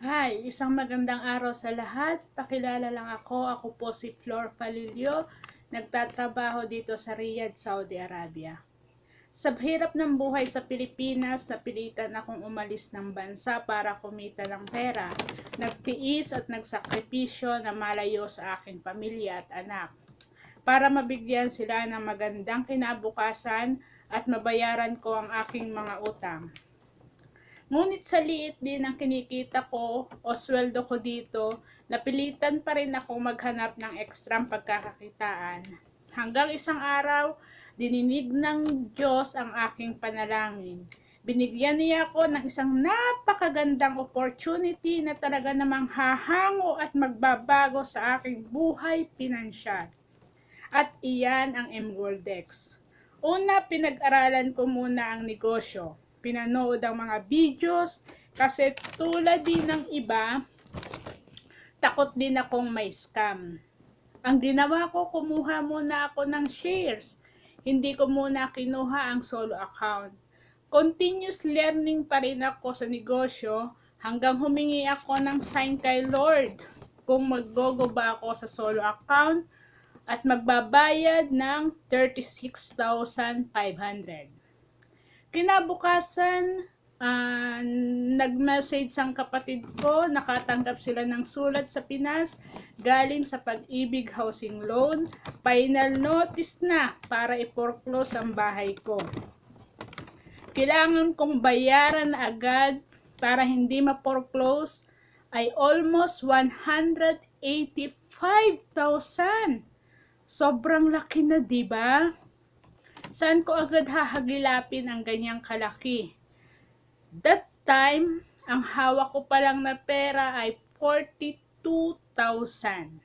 Hi, isang magandang araw sa lahat. Pakilala lang ako. Ako po si Flor Palilio. Nagtatrabaho dito sa Riyadh, Saudi Arabia. Sa hirap ng buhay sa Pilipinas, napilitan akong umalis ng bansa para kumita ng pera. Nagtiis at nagsakripisyo na malayo sa aking pamilya at anak para mabigyan sila ng magandang kinabukasan at mabayaran ko ang aking mga utang. Ngunit sa liit din ng kinikita ko o sweldo ko dito, napilitan pa rin ako maghanap ng ekstrang pagkakakitaan. Hanggang isang araw, dininig ng Diyos ang aking panalangin. Binigyan niya ako ng isang napakagandang opportunity na talaga namang hahango at magbabago sa aking buhay pinansyal. At iyan ang MGoldex. Una, pinag-aralan ko muna ang negosyo. Pinanood ang mga videos kasi tulad din ng iba, takot din akong may scam. Ang ginawa ko, kumuha muna ako ng shares. Hindi ko muna kinuha ang solo account. Continuous learning pa rin ako sa negosyo hanggang humingi ako ng sign kay Lord kung maggogo ba ako sa solo account at magbabayad ng 36,500. Kinabukasan, nag-message ang kapatid ko, nakatanggap sila ng sulat sa Pinas galing sa Pag-ibig Housing Loan. Final notice na para i-foreclose ang bahay ko. Kailangan kong bayaran na agad para hindi ma-foreclose ay almost 185,000. Sobrang laki na, 'di ba? Saan ko agad hahagilapin ang ganyang kalaki? That time, ang hawak ko pa lang na pera ay 42,000.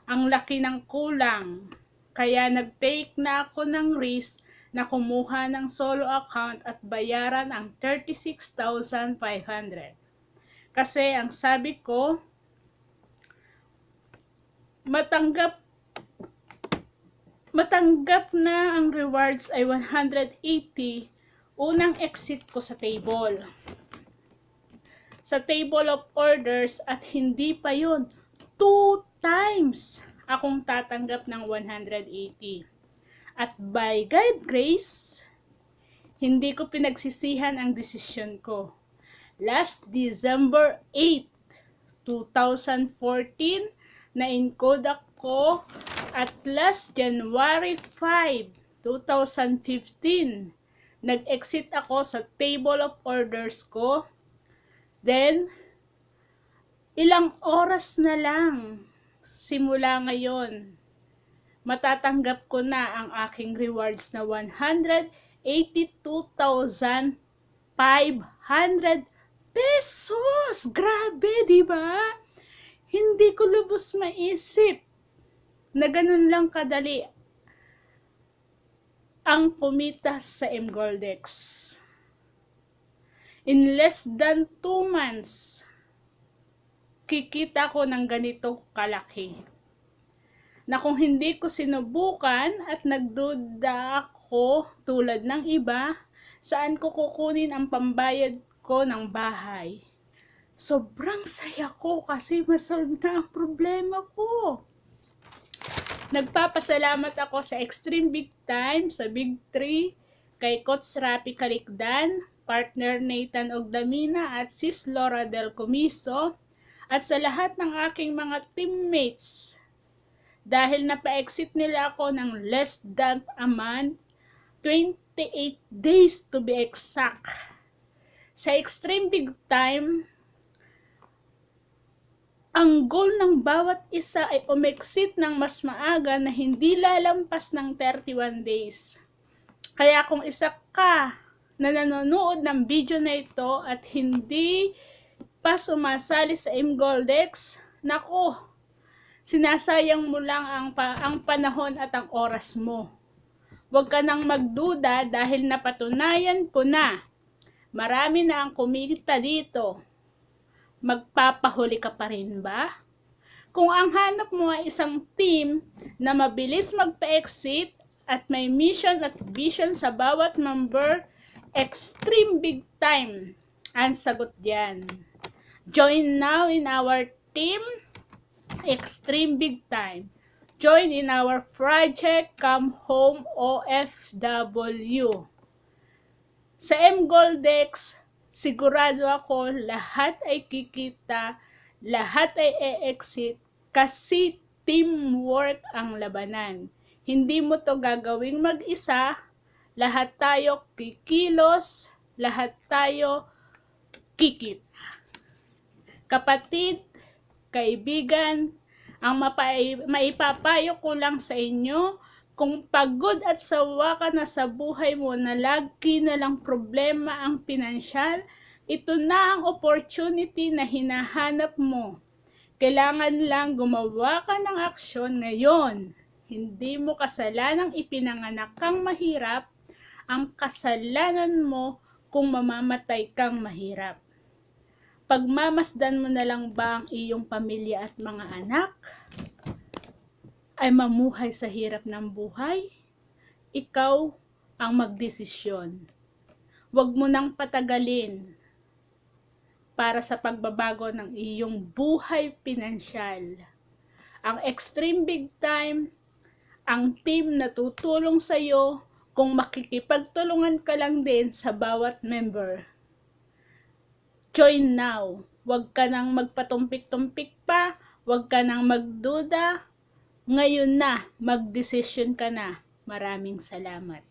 Ang laki ng kulang. Kaya nag-take na ako ng risk na kumuha ng solo account at bayaran ang 36,500. Kasi ang sabi ko, matanggap na ang rewards ay 180, unang exit ko sa table. Sa table of orders at hindi pa yun, 2 times akong tatanggap ng 180. At by God grace, hindi ko pinagsisihan ang desisyon ko. Last December 8, 2014, na-encode ako at last January 5, 2015, nag-exit ako sa table of orders ko. Then, ilang oras na lang simula ngayon, matatanggap ko na ang aking rewards na 182,500 pesos! Grabe, di ba? Hindi ko lubos maisip na ganun lang kadali ang kumita sa MGoldex. In less than 2 months, kikita ko ng ganito kalaki. Na kung hindi ko sinubukan at nagduda ako tulad ng iba, saan ko kukunin ang pambayad ko ng bahay? Sobrang saya ko kasi masolve na ang problema ko. Nagpapasalamat ako sa Extreme Big Time, sa Big 3, kay Coach Rapi Kalikdan, partner Nathan Ogdamina at Sis Laura Del Comiso, at sa lahat ng aking mga teammates. Dahil napa-exit nila ako ng less than a month, 28 days to be exact. Sa Extreme Big Time, ang goal ng bawat isa ay umexit ng mas maaga na hindi lalampas ng 31 days. Kaya kung isa ka na nanonood ng video na ito at hindi pa sumasali sa MGoldex, nako, sinasayang mo lang ang panahon at ang oras mo. Huwag ka nang magduda dahil napatunayan ko na marami na ang kumita dito. Magpapahuli ka pa rin ba? Kung ang hanap mo ay isang team na mabilis magpa-exit at may mission at vision sa bawat member, Extreme Big Time ang sagot diyan. Join now in our team, Extreme Big Time. Join in our project, Come Home OFW. Sa M-Goldex, sigurado ako lahat ay kikita, lahat ay e-exit kasi teamwork ang labanan. Hindi mo to gagawing mag-isa, lahat tayo kikilos, lahat tayo kikita. Kapatid, kaibigan, ang maipapayo ko lang sa inyo, kung pagod at sawa ka na sa buhay mo na lagi na lang problema ang pinansyal, ito na ang opportunity na hinahanap mo. Kailangan lang gumawa ka ng aksyon ngayon. Hindi mo kasalanang ipinanganak kang mahirap, ang kasalanan mo kung mamamatay kang mahirap. Pagmamasdan mo na lang ba ang iyong pamilya at mga anak ay mamuhay sa hirap ng buhay? Ikaw ang magdesisyon. Huwag mo nang patagalin para sa pagbabago ng iyong buhay pinansyal. Ang Extreme Big Time, ang team na tutulong sa iyo kung makikipagtulungan ka lang din sa bawat member. Join now. Huwag ka nang magpatumpik-tumpik pa, huwag ka nang magduda. Ngayon na, magdesisyon ka na. Maraming salamat.